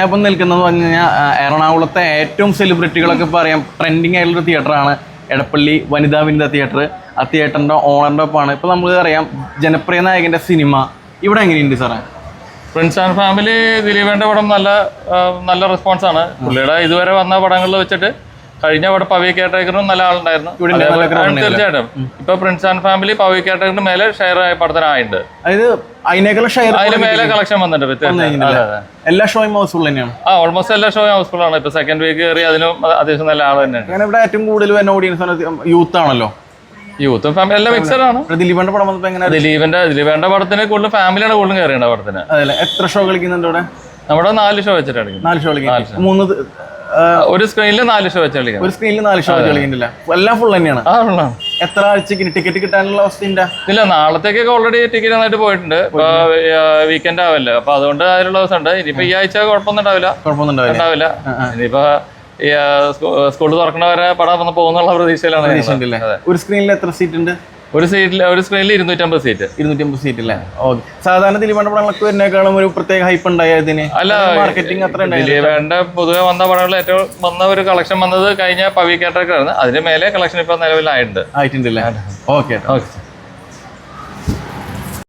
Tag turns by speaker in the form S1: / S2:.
S1: ഇപ്പം നിൽക്കുന്നത് പറഞ്ഞു കഴിഞ്ഞാൽ എറണാകുളത്തെ ഏറ്റവും സെലിബ്രിറ്റികളൊക്കെ പറയാം ട്രെൻഡിങ് ആയിട്ടുള്ള തിയേറ്ററാണ് എടപ്പള്ളി വനിതാ തിയേറ്റർ. ആ തിയേറ്ററിൻ്റെ ഓണറിൻ്റെ ഒപ്പമാണ്. ഇപ്പോൾ നമുക്ക് അറിയാം ജനപ്രിയ നായകൻ്റെ സിനിമ ഇവിടെ എങ്ങനെയുണ്ട് സാറേ?
S2: പ്രിൻസ് ആൻഡ് ഫാമിലി ദിലീപേൻ്റെ പടം നല്ല റെസ്പോൺസാണ്. പുള്ളിയുടെ ഇതുവരെ വന്ന പടങ്ങളിൽ വെച്ചിട്ട് കഴിഞ്ഞ പടം പവി കേട്ടേക്കറും നല്ല ആളുണ്ടായിരുന്നു. തീർച്ചയായിട്ടും ഇപ്പൊ പ്രിൻസ് ആൻഡ് ഫാമിലി പവി കേട്ടേക്കറിന് മേലെ ഷെയർ ആയ പടത്തിനായിട്ടുണ്ട്.
S1: അതിന്
S2: മേലെ കളക്ഷൻ വന്നിട്ടുണ്ട്.
S1: എല്ലാ ഷോയും ഹൗസ്ഫുൾ തന്നെയാണ്.
S2: ഓൾമോസ്റ്റ് എല്ലാ ഷോയും ഹൗസ്ഫുൾ ആണ്. ഇപ്പൊ സെക്കൻഡ് വീക്ക് കയറി അതിനും അത്യാവശ്യം നല്ല ആൾ തന്നെയാണ്.
S1: ഇവിടെ ഏറ്റവും കൂടുതൽ വരുന്ന ഓഡിയൻസ് യൂത്ത് ആണല്ലോ.
S2: യൂത്തും ഫാമിലി എല്ലാം മിക്സഡ് ആണ്.
S1: ദിലീപന്റെ പടം വന്നപ്പോ എങ്ങനെ?
S2: ദിലീപന്റെ പടത്തിന് കൂടുതൽ ഫാമിലിയാണ് കൂടുതലും കയറിയുണ്ട് പടത്തിന്.
S1: അതെ. എത്ര ഷോ കളിക്കുന്നുണ്ട് ഇവിടെ?
S2: നമ്മുടെ 4 ഷോ വെച്ചിട്ടാണ്.
S1: 4 ഷോ കളിക്കും.
S2: ഒരു സ്ക്രീനിൽ 4 ഷോ വെച്ച് കളിക്കാം.
S1: ഒരു സ്ക്രീനിൽ 4 ഷോ വെച്ച് കളിക്കുന്നില്ല. എല്ലാം ഫുൾ തന്നെയാണ്. എത്ര ആഴ്ചക്ക് ടിക്കറ്റ് കിട്ടാനുള്ള അവസ്ഥ
S2: ഇല്ല? നാളത്തേക്കൊക്കെ ഓൾറെഡി ടിക്കറ്റ് നന്നായിട്ട് പോയിട്ടുണ്ട്. ഇപ്പൊ വീക്കെൻഡ് ആവല്ലോ, അപ്പൊ അതുകൊണ്ട് അതിലുള്ള ദിവസം ഉണ്ട്. ഇനിയിപ്പോ ഈ ആഴ്ച കുഴപ്പമൊന്നും ഉണ്ടാവില്ല. ഇനിയിപ്പോ സ്കൂൾ തുറക്കണവരെ പടം വന്ന് പോകുന്നുള്ള പ്രതീക്ഷയിലാണ്.
S1: ഒരു സ്ക്രീനിൽ എത്ര സീറ്റ് ഉണ്ട്?
S2: ഒരു സ്ക്രീനിൽ 250 സീറ്റ്.
S1: 250 സീറ്റ് അല്ലേ? ഓക്കെ. സാധാരണ ദിലീപേണ്ട പടങ്ങളൊക്കെ വരുന്നേക്കാളും ഒരു പ്രത്യേക ഹൈപ്പ് ഉണ്ടായതിന്
S2: അല്ല,
S1: മാർക്കറ്റിംഗ് അത്ര
S2: ദിലീപേണ്ട പൊതുവെ വന്ന പടങ്ങളിൽ ഏറ്റവും വന്ന ഒരു കളക്ഷൻ വന്നത് കഴിഞ്ഞ പവി കേട്ടൊക്കെയാണ്. അതിന് മേലെ കളക്ഷൻ ഇപ്പൊ നിലവിലായിട്ടുണ്ട്.
S1: ആയിട്ടുണ്ടല്ലേ? ഓക്കെ.